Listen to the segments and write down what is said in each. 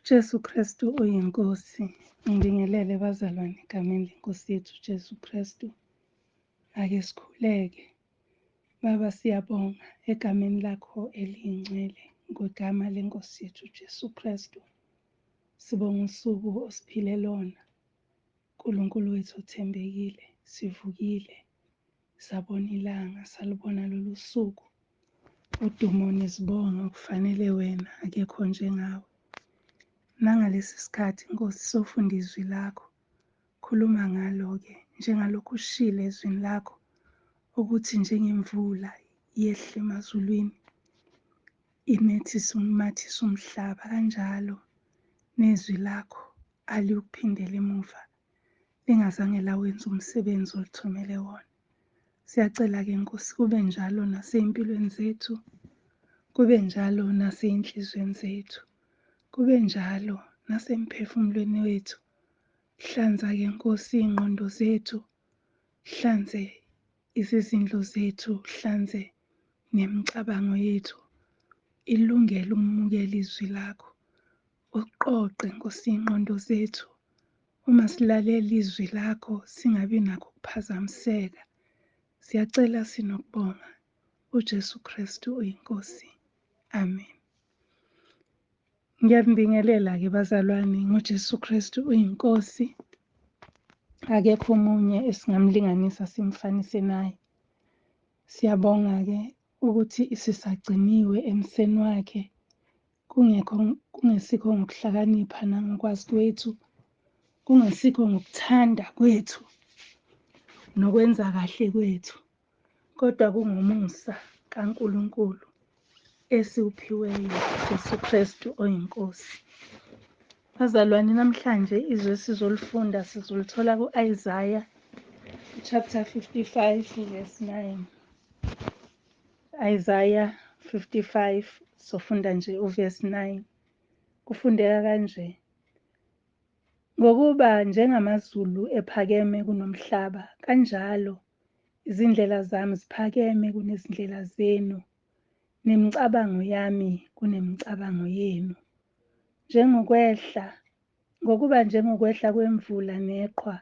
Jesu Kristu uyinkosi. Ngibingelele bazalwane egameni lenkosi yethu Jesu Kristu. Ake sikhuleke. Baba siyabonga egameni lakho eliyingcwele ngegama lenkosi yethu Jesu Kristu. Sibonga usuku osiphile lona. uNkulunkulu wethu othembekile, sivukile, sabona ilanga, salubona lolu suku. Udumo nezibongo kufanele wena, akekho njengawe. Nangalesi sikhathi Nkosi sofunda izwi lakho. Khuluma ngalo-ke, njengalokhu ushilo ezwini lakho, ukuthi njengemvula yehle emazulwini, imathise umhlaba, kanjalo nezwi lakho aliyukuphindela emuva, lingazange lawenza umsebenzi olithumele wona. Siyacela-ke Nkosi, kube njalo nasey'mpilweni zethu, kube njalo nasey'nhliziyweni zethu, kube njalo nasemphefumulweni wethu. Hlanza-ke Nkosi iy'ngqondo zethu, hlanze izizindlo zethu, hlanze nemicabango yethu, ilungele ukumukela izwi lakho. Uqoqe Nkosi iy'ngqondo zethu, uma silalela izwi lakho singabi nakho ukuphazamiseka. Siyacela sinokubonga. UJesu Kristu uyinkosi. Amen. Ngiyabingelela-ke bazalwane, ngoJesu Kristu uyinkosi. Akekho omunye esingamlinganisa simfanise naye. Siyabonga-ke ukuthi sisagciniwe emseni wakhe, kungesikho ngokuhlakanipha nangokwazi kwethu, kungesikho ngokuthanda kwethu nokwenza kahle kwethu, kodwa kungomusa kaNkulunkulu esiwuphiweyo Jesu Kristu oyinkosi. Bazalwane, namhlanje izwi esizolifunda sizolithola ku-Isaiah chapter 55 verse 9. Isaiah 55 sofunda nje uverse 9. Kufundeka kanje: ngokuba njengamazulu ephakeme kunomhlaba, kanjalo izindlela zami ziphakeme kunezindlela zenu, nemicabango yami kunemicabango yenu. Ngokuba njengokwehla kwemvula neqhwa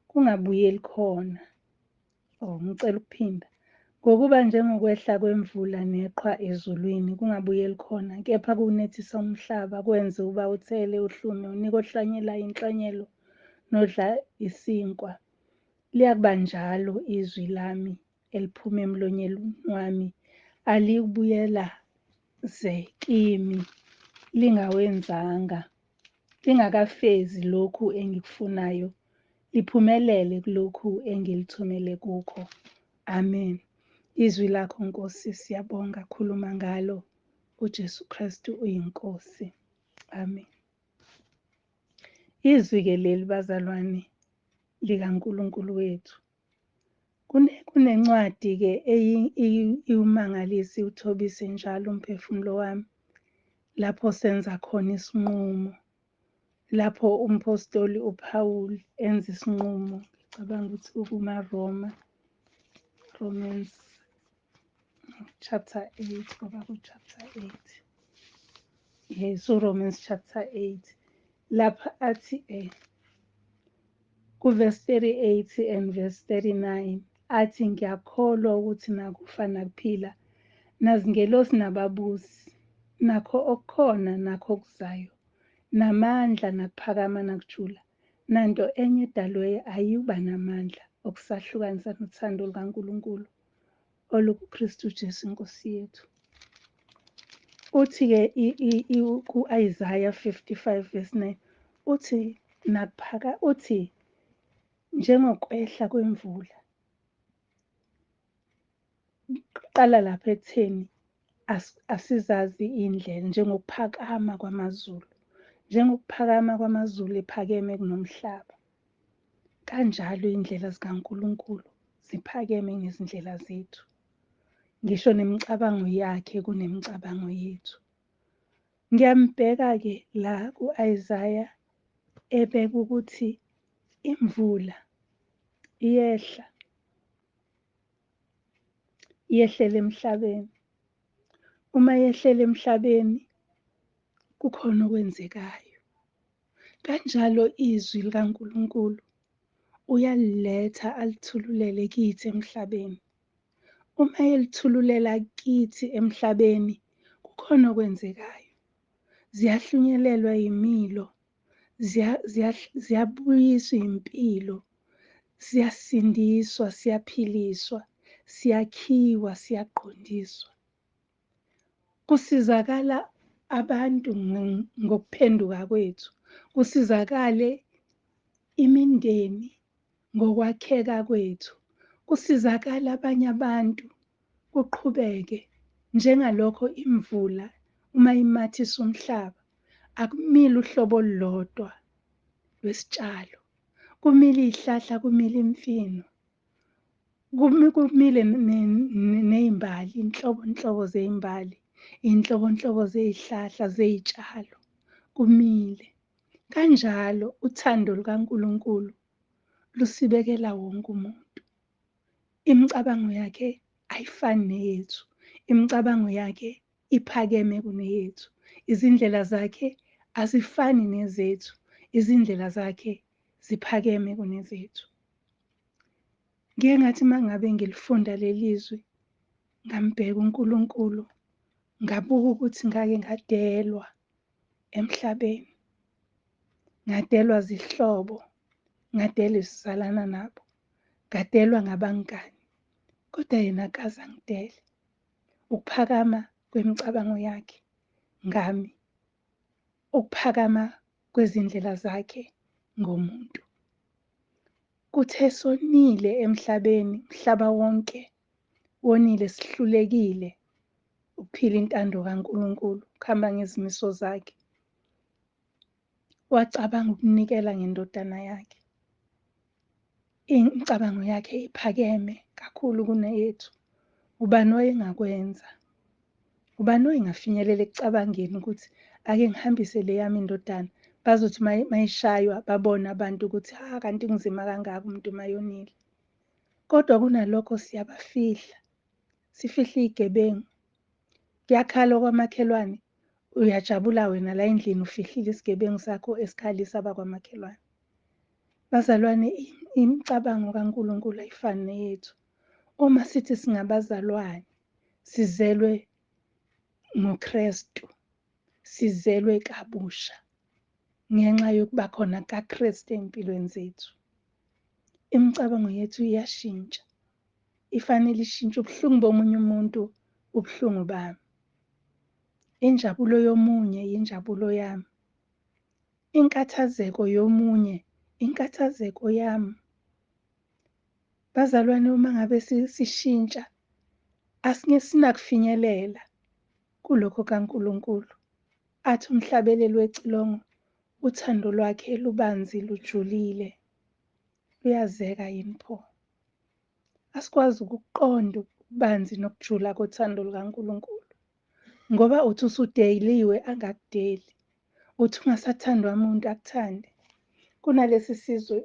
kungabuyeli khona. Ngicela ukuphinda. Ngokuba njengokwehla kwemvula neqhwa ezulwini kungabuyeli khona, kepha kuwunethisa umhlaba, kwenze uba uthele, uhlume, unike ohlanyelayo inhlanyelo nodla isinkwa. Liyakuba njalo izwi lami eliphuma emlonyeni wami, aliyubuyela ze kimi lingakafezi lokhu engikufunayo, liphumelele kulokhu engilithumele kukho. Amen. Izwi lakho Nkosi siyabonga, khuluma ngalo. UJesu Kristu uyinkosi. Amen. Izwi-ke leli bazalwane likaNkulunkulu wethu. Kunencwadi-ke iwumangalisi uthobise njalo umphefumulo wami, lapho senza khona isinqumo, lapho umpostoli uPawulu enza isinqumo. Ngicabanga ukuthi Romans chapter 8, ngoba ku-chapter 8. Yes, Romans chapter 8. Lapha athi kuverse 38 and verse 39, athi ngiyakholwa ukuthi nakufa nakuphila, nazingelosi nababusi, nakho okukhona nakho okuzayo, namandla nakuphakama nakujula, nanto enye edalwe ayuba namandla okusahlukanisa nothando lukaNkulunkulu olukuKristu Jesu inkosi yethu. Uthi-ke ku-Isaiah 55 verse 9, uthi njengokwehla kwemvula. Qala lapha ekutheni asizazi indlela, njengokuphakama kwamazulu. Njengokuphakama kwamazulu ephakeme kunomhlaba, kanjalo iy'ndlela zikaNkulunkulu ziphakeme ngezindlela zethu. Ngisho nemicabango yakhe kunemicabango yethu. Ngiyambheka-ke la ku-Isaiah ebeka ukuthi imvula yehlele emhlabeni. Uma yehlela emhlabeni kukhona okwenzekayo. Kanjalo izwi likaNkulunkulu uyaliletha alithululele kithi emhlabeni. Uma elithululela kithi emhlabeni, kukhona okwenzekayo. Ziyahlunyelelwa yimilo, ziyabuyiswa impilo, siyasindiswa, siyaphiliswa, siyakhiwa, siyaqondiswa. Kusizakala abantu ngokuphenduka kwethu, kusizakale imindeni ngokwakheka kwethu, kusizakala abanye abantu kuqhubeke njengalokho imvula uma imathisa umhlaba. Akumili uhlobo olulodwa lwesitshalo, kumile izihlahla, kumile imfino, kumile nezimbali, inhlobonhlobo zezimbali, inhlobonhlobo zezihlahla zezitshalo, kumile. Kanjalo uthando lukaNkulunkulu lusibekela wonke umuntu. Imicabango yakhe ayifani neyethu, imicabango yakhe iphakeme kuneyethu, izindlela zakhe azifani nezethu, izindlela zakhe ziphakeme kunezethu. Ngike ngathi mangabe ngilifunda leli zwi, ngambheka uNkulunkulu, ngabuka ukuthi ngake ngadelwa emhlabeni, ngadelwa zihlobo, ngadelwa isizalana nabo, ngadelwa ngabangani, kodwa yena akaze angidele. Ukuphakama kwemicabango yakhe ngami, ukuphakama kwezindlela zakhe ngomuntu. Kuthe sonile emhlabeni, umhlaba wonke wonile, sihlulekile ukuphila intando kaNkulunkulu, ukuhamba ngezimiso zakhe. Wacabanga ukunikela ngendodana yakhe. Imicabango yakhe iphakeme kakhulu kuneyethu. Ubani owayengakwenza? Ubani owayengafinyelela ekucabangeni ukuthi ake ngihambise le yami indodana, bazothi mayishaywa babone abantu ukuthi kanti kunzima kangaka umuntu mayonile. Kodwa kunalokho siyabafihla, sifihla izigebengu. Kuyakhala kwamakhelwane, uyajabula wena la endlini ufihlile isigebengu sakho esikhalisa abakwamakhelwane. Bazalwane, imicabango kaNkulunkulu ayifani neyethu. Uma sithi singabazalwane, sizelwe ngoKristu, sizelwe kabusha ngenxa yokuba khona kaKristu empilweni zethu, imicabango yethu iyashintsha. Ifanele ishintshe. Ubuhlungu bomunye umuntu ubuhlungu bami, injabulo yomunye injabulo yami, inkathazeko yomunye inkathazeko yami. Bazalwane, uma ngabe sishintsha, asingeke sinakufinyelela kulokho kaNkulunkulu. Athi umhlabeleli wecilongo, uthando lwakhe lubanzi lujulile, luyazeka yini pho? Asikwazi ukuqonda ububanzi nokujula kothando lukaNkulunkulu. Ngoba uthi usudeliwe angakudeli, uthi ungasathandwa umuntu akuthande. Kunalesi sizwe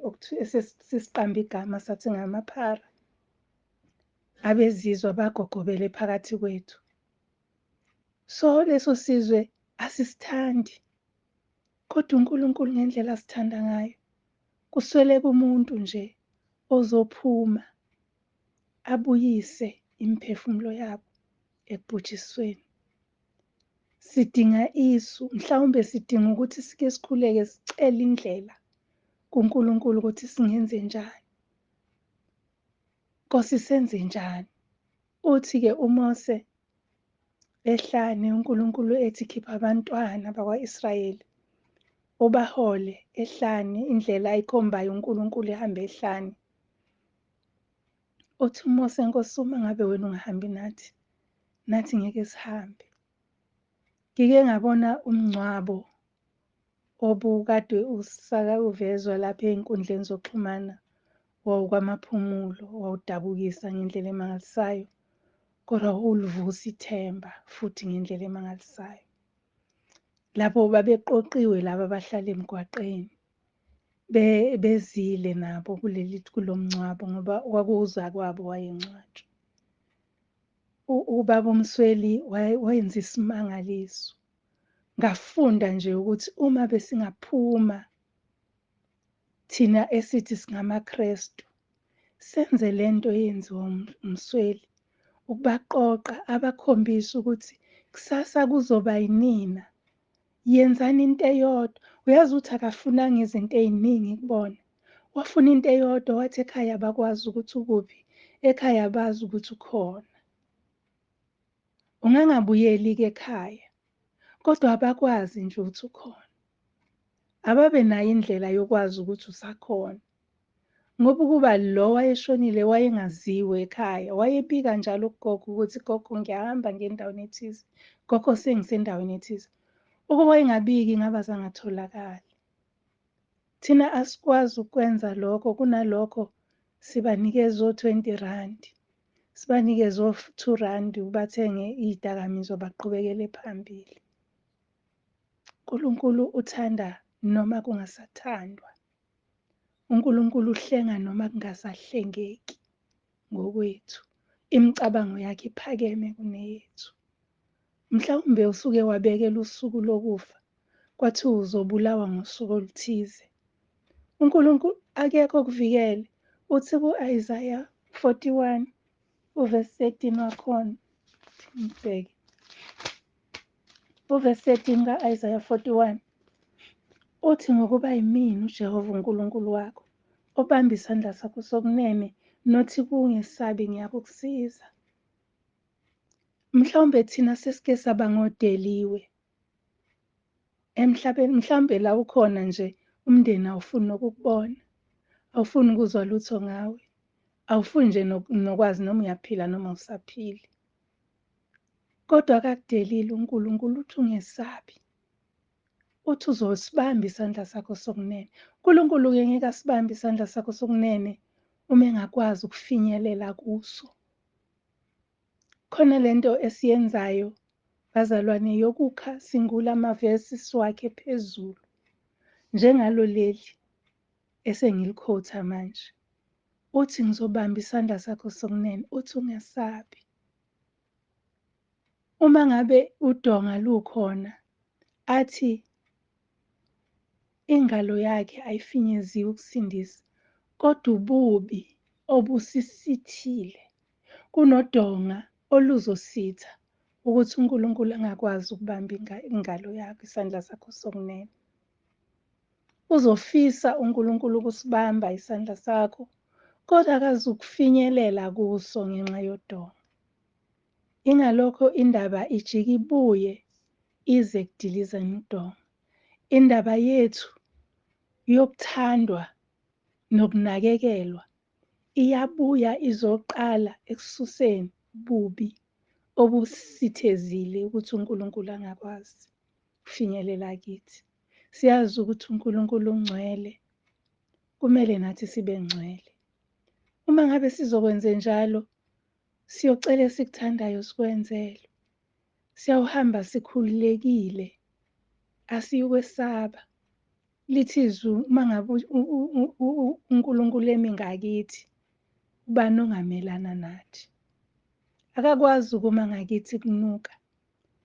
sisiqamba igama sathi ngamaphara, abezizwe abagogobele phakathi kwethu. So leso sizwe asisithandi, kodwa uNkulunkulu ngendlela asithanda ngayo, kusweleka umuntu nje ozophuma abuyise imiphefumulo yabo ekubhujisweni. Sidinga isu, mhlawumbe sidinga ukuthi sike sikhuleke sicele indlela kuNkulunkulu ukuthi singenze njani. Nkosi, senze njani? Uthi-ke uMose ehlane, uNkulunkulu ethi khipha abantwana bakwa-Israyeli ubahole ehlane, indlela ayikhombayo uNkulunkulu ehambe ehlane. Uthi uMose, Nkosi, uma ngabe wena ungahambi nathi, nathi ngeke sihambe. Ngike ngabona umngcwabo obukade uvezwa lapha ey'nkundleni zokuxhumana, wawukwamaphumulo, wawudabukisa ngendlela emangalisayo, kodwa ulivusa ithemba futhi ngendlela emangalisayo. Lapho babeqoqiwe laba abahlala emgwaqeni, bezile nabo kulo mngcwabo ngoba kwakuza kwabo wayengcwatshwa. Ubaba uMsweli wayenza isimangaliso. Ngafunda nje ukuthi uma besingaphuma thina esithi singamaKrestu senze lento yenziwa umsweli ukubaqoqa abakhombisa ukuthi kusasa kuzoba yinina. Yenzani into eyodwa. Uyazi ukuthi akafunanga izinto ey'ningi kubona. Wafuna into eyodwa, wathi ekhaya bakwazi ukuthi ukuphi, ekhaya bazi ukuthi ukhona. Ungangabuyeli-ke ekhaya, kodwa abakwazi nje ukuthi ukhona. Ababe nayo indlela yokwazi ukuthi usakhona. Ngoba ukuba lo wayeshonile wayengaziwe ekhaya, wayebika njalo kugogo ukuthi gogo ngiyahamba ngendaweni ethize, gogo sengisendaweni ethize. Ukuba wayengabiki ngaba zangatholakali. Thina asikwazi ukwenza lokho, kunalokho sibanikeza o-R20, sibanikeza o-R2 bathenge iy'dakamizwa baqhubekele phambili. uNkulunkulu uthanda noma kungasathandwa. uNkulunkulu uhlenga noma kungasahlengeki ngokwethu. Imicabango yakhe iphakeme kuneyethu. Mhlawumbe usuke wabekela usuku lokufa, kwathiwa uzobulawa ngosuku oluthize. uNkulunkulu akekho kuvikele. Uthi ku-Isaiah 41 uvesi 13 wakhona. Ngibheke. Uvesi 13 ka-Isaiah 41 uthi ngokuba yimina uJehova uNkulunkulu wakho obamba isandla sakho sokunene nothi kungesabi ngiyakusiza. Mhlawumbe thina sesike saba ngodeliwe emhlabeni. Mhlawumbe la ukhona nje umndeni awufuni nokukubona, awufuni ukuzwa lutho ngawe, awufuni nje nokwazi noma uyaphila noma usaphili. Kodwa akakudelile uNkulunkulu, uthi ungesabi, uthi uzosibamba isandla sakho sokunene. uNkulunkulu-ke ngeke asibambe isandla sakho sokunene uma engakwazi ukufinyelela kuso. Khona lento esiyenzayo bazalwane yokukha singula amavesi siwakhe phezulu, njengalo leli esengilikhotha manje. Uthi ngizobamba isandla sakho sokunene, uthi ungesabi. Uma ngabe udonga lukhona, athi ingalo yakhe ayifinyeziwe ukusindisa, kodwa ububi obusisithile kunodonga oluzositha ukuthi uNkulunkulu angakwazi ukubamba ingalo yakho, isandla sakho sokunene. Uzofisa uNkulunkulu ukusibamba isandla sakho, kodwa akazukufinyelela kuso ngenxa yodonga. Ingalokho indaba ijike ibuye ize kudiliza udonga. Indaba yethu yokuthandwa nokunakekelwa iyabuya izoqala ekususeni bubi obusithezile ukuthi uNkulunkulu angakwazi kufinyelela kithi. Siyazi ukuthi uNkulunkulu ungcwele, kumele nathi sibe ngcwele. Uma ngabe sizokwenze njalo, siyocela esikuthandayo sikwenzelwe. Siyawuhamba sikhululekile, asiyukwesaba. Lithi izwi uma ngabe uNkulunkulu emi ngakithi, ubani ongamelana nathi? Akakwazi ukuma ngakithi kunuka.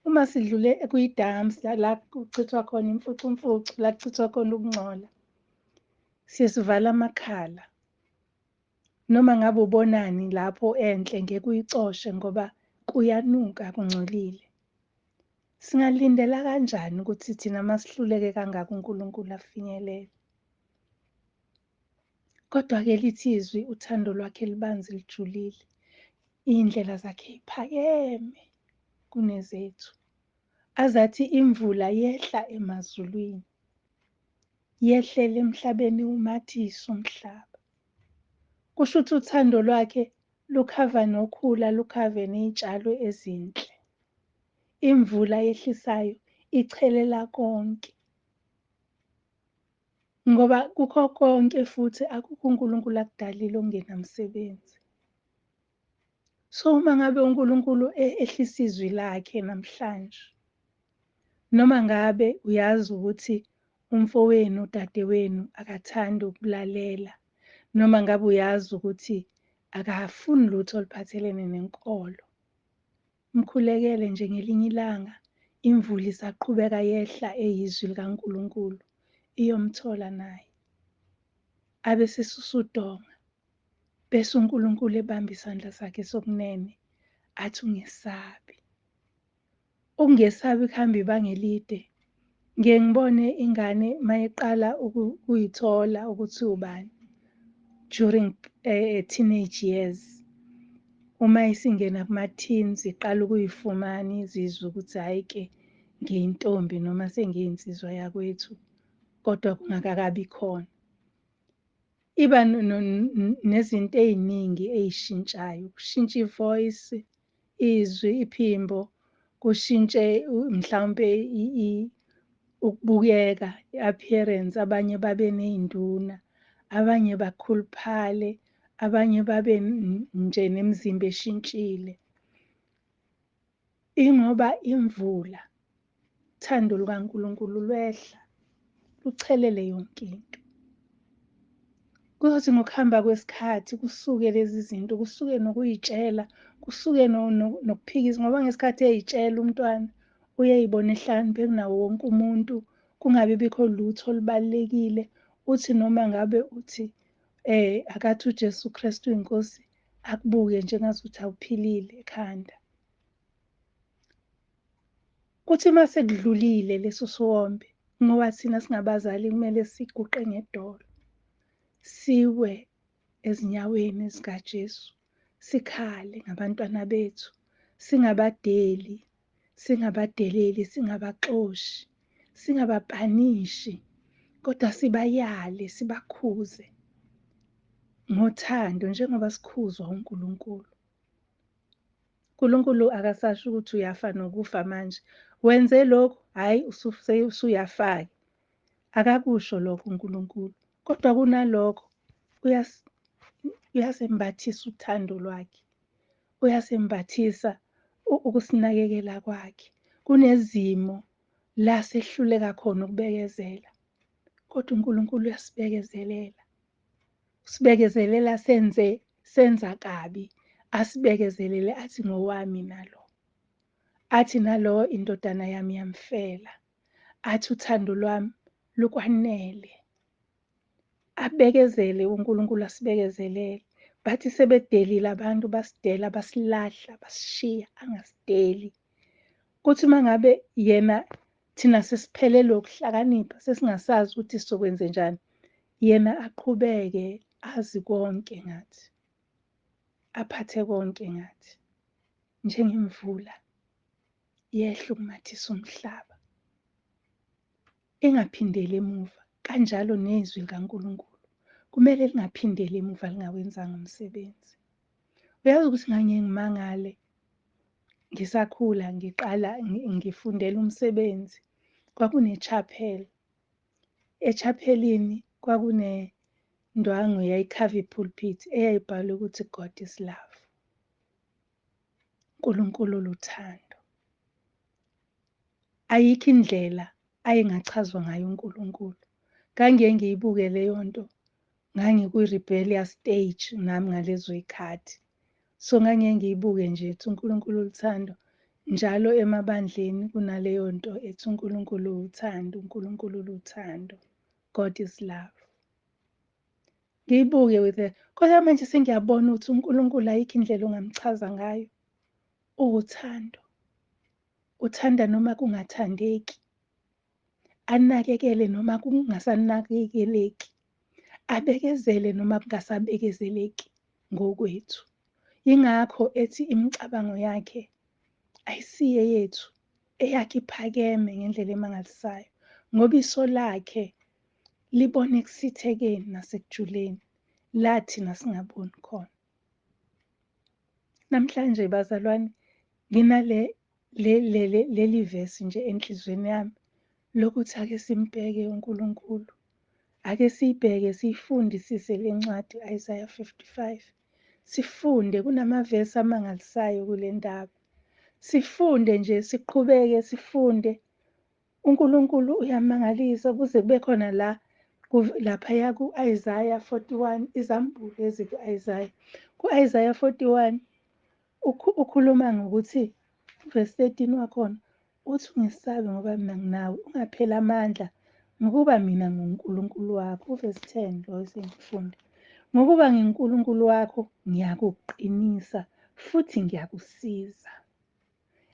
Uma sidlule kuyidamsi la kuchithwa khona imfucumfucu, la kuchithwa khona ukungcola, siyesivala amakhala. Noma ngabe ubonani lapho enhle ngeke uyicoshe ngoba kuyanuka kungcolile. Singalindela kanjani ukuthi thina masihluleke kangaka uNkulunkulu afinyelele? Kodwa-ke lithi izwi uthando lwakhe libanzi lijulile, iy'ndlela zakhe iphakeme kunezethu. Azathi imvula yehla emazulwini, yehlele emhlabeni umathise umhlaba. Kusho ukuthi uthando lwakhe lukhava nokhula, lukhave ney'tshalo ezinhle. Imvula yehlisayo ichelela konke. Ngoba kukho konke futhi akukho uNkulunkulu akudalile okungenamsebenzi. So uma ngabe uNkulunkulu ehlisa izwi lakhe namhlanje, noma ngabe uyazi ukuthi umfowenu udadewenu akathandi ukulalela, noma ngabe uyazi ukuthi akafuni lutho oluphathelene nenkolo, mkhulekele nje ngelinye ilanga imvula isaqhubeka yehla eyizwi likaNkulunkulu iyomthola naye. abe sesusa udonga, bese uNkulunkulu ebamba isandla sakhe sokunene athi ungesabi. Ukungesabi kuhamba ibanga elide. Ngike ngibone ingane mayeqala ukuyithola ukuthi ubani during teenage years. Uma isingena kuma-teens iqala ukuyifumana izizwe ukuthi hhayi-ke ngiyintombi noma sengiyinsizwa yakwethu, kodwa kungakakabi khona. Iba nezinto ey'ningi ey'shintshayo, kushintsha ivoice, izwi, iphimbo, kushintshe mhlawumpe ukubukeka, i-appearance, abanye babe ney'nduna, abanye bakhuluphale, abanye babe nje nemizimba eshintshile. Ingoba imvula, uthando lukaNkulunkulu lwehla, luchelele yonke into. Kuzothi ngokuhamba kwesikhathi kusuke lezi zinto, kusuke nokuy'tshela, kusuke nokuphikisa, ngoba ngesikhathi ey'tshela umntwana uyay'bona ehlakaniphe kunawo wonke umuntu, kungabi bikho lutho olubalulekile. Uthi noma ngabe uthi akathi uJesu Kristu inkosi, akubuke njengazuthi awuphilile ekhanda. Kuthi mase kudlulile leso siwombe, ngoba thina singabazali kumele siguqe ngedolo, siwe ezinyaweni zikaJesu, sikhale ngabantwana bethu, singabadeli, singabadeleli, singabaxoshi, singabapanishi, kodwa sibayale, sibakhuze ngothando njengoba sikhuzwa uNkulunkulu. uNkulunkulu akasasho ukuthi uyafa nokufa manje, wenze lokhu, hhayi usuyafaka. Akakusho lokho uNkulunkulu, kodwa kunalokho uyasembathisa uthando lwakhe, uyasembathisa ukusinakekela kwakhe. Kunezimo la sehluleka khona ukubekezela, kodwa uNkulunkulu uyasibekezelela. Usibekezelela senza kabi, asibekezelele athi ngowami nalo. Athi nalo indodana yami yamfela. Athi uthando lwami lukwanele. Abekezele uNkulunkulu asibekezelele. Bathi sebedelile abantu basidela, basilahla, basishiya, angasideli. Kuthi uma ngabe yena thina sesiphelelwe ukuhlakanipha, sesingasazi ukuthi sizokwenze njani, yena aqhubeke azi konke ngathi, aphathe konke ngathi, njengemvula yehle ukumathisa umhlaba, ingaphindeli emuva. Kanjalo nezwi likaNkulunkulu kumele lingaphindeli emuva lingawenzanga umsebenzi. Uyazi ukuthi ngake ngimangale ngisakhula ngiqala ngifundela umsebenzi, kwakune-chapel. Echapelini kwakunendwangu eyayikhava ipulpit eyayibhalwe ukuthi God is love. uNkulunkulu luthando. Ayikho indlela ayengachazwa ngayo uNkulunkulu. Ngangiye ngiyibuke leyo nto, ngangikwi-rebellious stage nami ngalezo y'khathi. So ngangiye ngiyibuke nje ethi uNkulunkulu luthando. Njalo emabandleni kunaleyo nto ethi uNkulunkulu uthando, uNkulunkulu luthando. God is love. Ngiyibuke kodwa manje sengiyabona ukuthi uNkulunkulu ayikho indlela ongamchaza ngayo. Uwuthando. Uthanda noma kungathandeki. Anakekele noma kungasanakekeleki. Abekezele noma kungasabekezeleki ngokwethu. Yingakho ethi imicabango yakhe ayisiye yethu, eyakhe iphakeme ngendlela emangalisayo, ngoba iso lakhe libone ekusithekeni nasekujuleni, la thina singaboni khona. Namhlanje bazalwane, leli vesi nje enhlizweni yami lokuthi ake simbheke uNkulunkulu. Ake siyibheke siyifundisise le ncwadi Isaiah 55. Sifunde, kunamavesi amangalisayo kule ndaba. Sifunde nje, siqhubeke sifunde. uNkulunkulu uyamangalisa kuze kube khona laphaya ku-Isaiah 41, izambulo lezi ku-Isaiah. Ku-Isaiah 41 ukhuluma ngokuthi, verse 13 wakhona, uthi ungesabi ngoba mina nginawe, ungapheli amandla ngokuba mina nguNkulunkulu wakho. Uvesi 10 lo esengifunde. Ngokuba ngiNkulunkulu wakho ngiyakuqinisa futhi ngiyakusiza.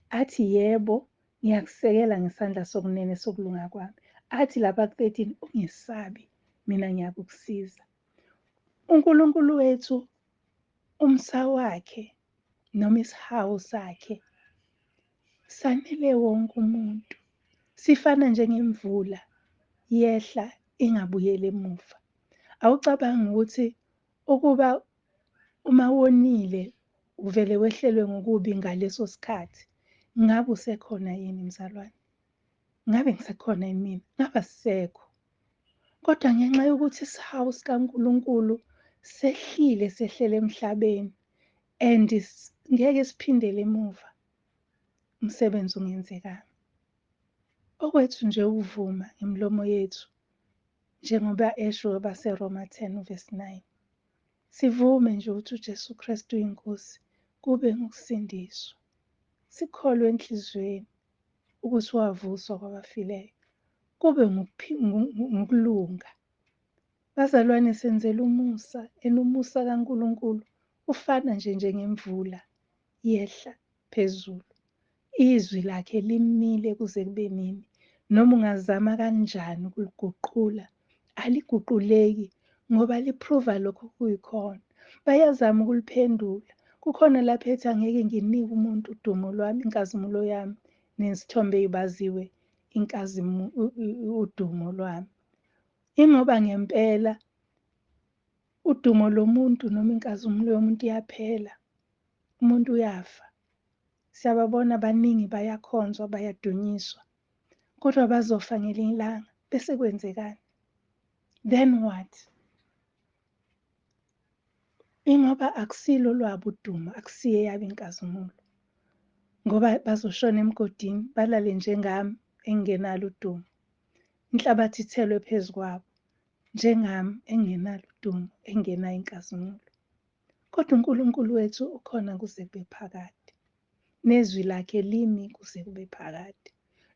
Athi yebo, ngiyakusekela ngesandla sokunene sokulunga kwami. Athi lapha ku-13, ungesabi, mina ngiyakusiza. uNkulunkulu wethu, umsa wakhe noma isihawu sakhe sanele wonke umuntu. Sifana njengemvula, yehla ingabuyeli emuva. Awucabangi ukuthi ukuba uma wonile uvele wehlelwe ngokubi ngaleso sikhathi, ngabe usekhona yini mzalwane? Ngabe ngisekhona yini mina? Ngabe asisekho. Kodwa ngenxa yokuthi isihawu sikaNkulunkulu sehlile sehlele emhlabeni and ngeke siphindele emuva, umsebenzi ungenzekanga. Okwethu nje uvuma ngemilomo yethu, njengoba esho baseRoma 10 verse 9. Sivume nje ukuthi uJesu Kristu uyinkosi, kube ngokusindiswa. Sikholwe enhliziyweni ukuthi wavuswa kwabafileyo, kube ngokulunga. Bazalwane, senzela umusa, umusa kaNkulunkulu ufana nje njengemvula yehla phezulu. Izwi lakhe limile kuze kube nini, noma ungazama kanjani ukuliguqula, aliguquleki ngoba liphruva lokho kuyikhona. Bayazama ukuliphendula. Kukhona lapho ethi angeke nginike umuntu udumo lwami, inkazimulo yami, nezithombe ey'baziwe udumo lwami. Ingoba ngempela udumo lomuntu noma inkazimulo yomuntu iyaphela, umuntu uyafa. Siyababona abaningi bayakhonzwa, bayadunyiswa, kodwa bazofa ngelinye ilanga. Bese kwenzekani? Then what? Ingoba akusilo lwabo udumo, akusiye yabo inkazimulo. Ngoba bazoshona emgodini, balale njengami engenalo udumo. Inhlabathi ithelwe phezu kwabo, njengami engenalo udumo, engenayo inkazimulo. Kodwa uNkulunkulu wethu ukhona kuze kube phakade. Nezwi lakhe limi kuze kube phakade.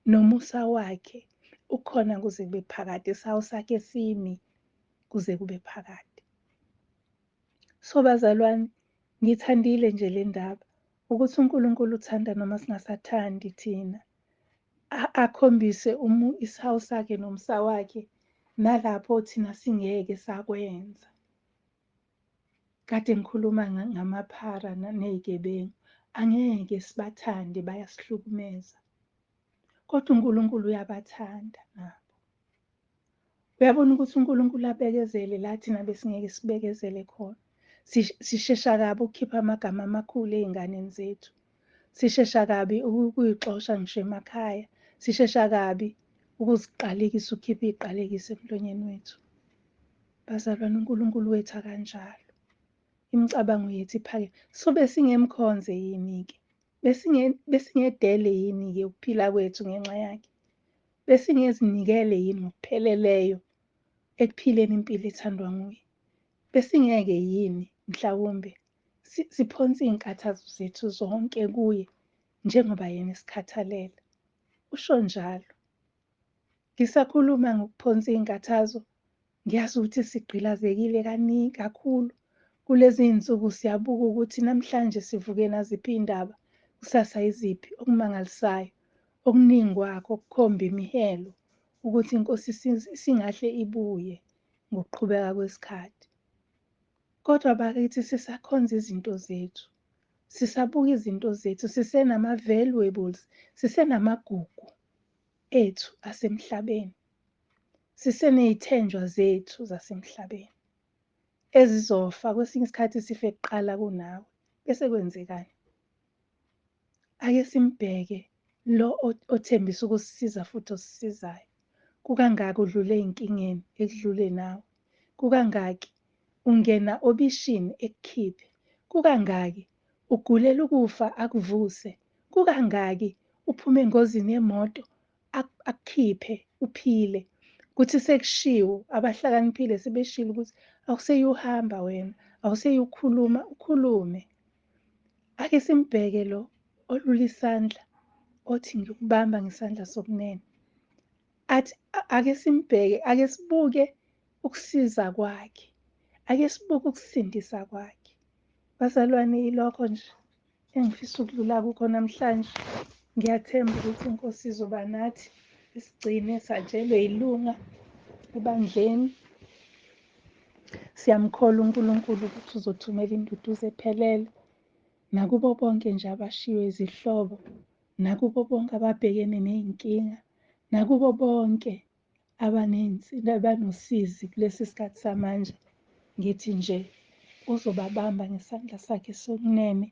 Nomusa wakhe ukhona kuze kube phakade. Isawu sakhe simi kuze kube phakade. So bazalwane, ngithandile nje le ndaba ukuthi uNkulunkulu uthanda noma singasathandi thina. Akhombise isihawu sakhe nomsa wakhe nalapho thina singeke sakwenza. Kade ngikhuluma ngamaphara ney'gebengu. Angeke sibathande, bayasihlukumeza. Kodwa uNkulunkulu uyabathanda nabo. Uyabona ukuthi uNkulunkulu abekezele la thina besingeke sibekezele khona. Sishesha kabi ukukhipha amagama amakhulu ey'nganeni zethu. Sishesha kabi ukuyixosha ngisho emakhaya. Sishesha kabi ukuziqalekisa, ukhipha iziqalekiso emlonyeni wethu. Bazalwane, uNkulunkulu wethu akanjalo. Imicabango yethu iphakeme. So besingemkhonze yini-ke? Besingedele yini-ke ukuphila kwethu ngenxa yakhe? Besingezinikele yini ngokupheleleyo ekuphileni impilo ethandwa nguye? Besingeke yini mhlawumbe siphonse iy'nkathazo zethu zonke kuye njengoba yena esikhathalela? Usho njalo. Ngisakhuluma ngokuphonsa iy'nkathazo, ngiyazi ukuthi sigqilazekile kakhulu. Kulezi iy'nsuku siyabuka ukuthi namhlanje sivuke naziphi iy'ndaba, kusasa yiziphi, okumangalisayo, okuningi kwakho okukhomba imihelo ukuthi iNkosi singahle ibuye ngokuqhubeka kwesikhathi. Kodwa bakithi sisakhonza izinto zethu, sisabuka izinto zethu, sisenama-valuables, sisenamagugu ethu asemhlabeni, siseney'thenjwa zethu zasemhlabeni ezizofa. Kwesinye isikhathi sife kuqala kunawe. Bese kwenzekani? Ake simbheke lo othembisa ukusisiza futhi osisizayo. Kukangaki udlule ey'nkingeni ekudlule nawe? Kukangaki ungena obishini ekukhiphe? Kukangaki ugulela ukufa akuvuse? Kukangaki uphume engozini yemoto akukhiphe uphile? Kuthi sekushiwo, abahlakaniphile sebeshilo ukuthi awuseyuhamba wena, awuseyukhuluma, ukhulume. Ake simbheke lo olula isandla, othi ngikubamba ngesandla sokunene. Nathi ake simbheke, ake sibuke ukusiza kwakhe, ake sibuke ukusindisa kwakhe. Bazalwane, yilokho nje engifisa ukudlula kukho namhlanje. Ngiyathemba ukuthi iNkosi izoba nathi, isigcine satshelwe yilunga ebandleni. Siyamkholwa uNkulunkulu ukuthi uzothumela induduzo ephelele nakubo bonke nje abashiywe izihlobo, nakubo bonke ababhekene ney'nkinga, nakubo bonke abanosizi kulesi sikhathi samanje. Ngithi nje uzobabamba ngesandla sakhe sokunene,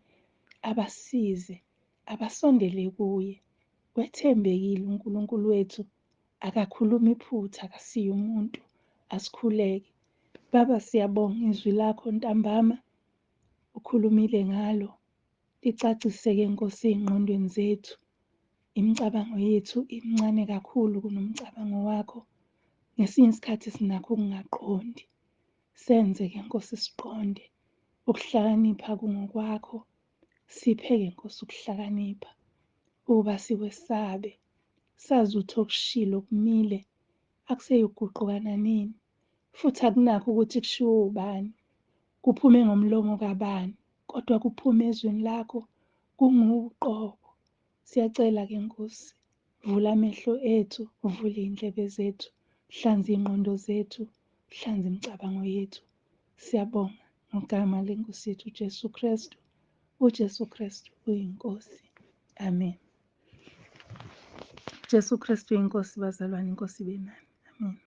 abasize, abasondele kuye. Wethembekile uNkulunkulu wethu, akakhulumi iphutha, akasiye umuntu, asikhuleke. Baba, siyabonga izwi lakho ntambama, ukhulumile ngalo, licaciseke Nkosi ey'ngqondweni zethu. Imicabango yethu imncane kakhulu kunomcabango wakho. Ngesinye isikhathi sinakho ukungaqondi. Senze-ke Nkosi siqonde, ukuhlakanipha kungokwakho. Siphe-ke Nkosi ukuhlakanipha, ukuba sikwesabe, sazi ukuthi okushilo kumile, akuseyuguquka nini, futhi akunakho ukuthi kushiwo ubani, kuphume ngomlomo kabani, kodwa kuphume ezweni lakho, kunguqobo. Siyacela-ke Nkosi, vula amehlo ethu, uvule iy'ndlebe zethu, hlanza iy'ngqondo zethu, hlanza imicabango yethu. Siyabonga ngogama leNkosi yethu uJesu Kristu. UJesu Kristu uyinkosi. Amen. Jesu Kristu uyinkosi, bazalwane, inkosi ibe nani. Amen.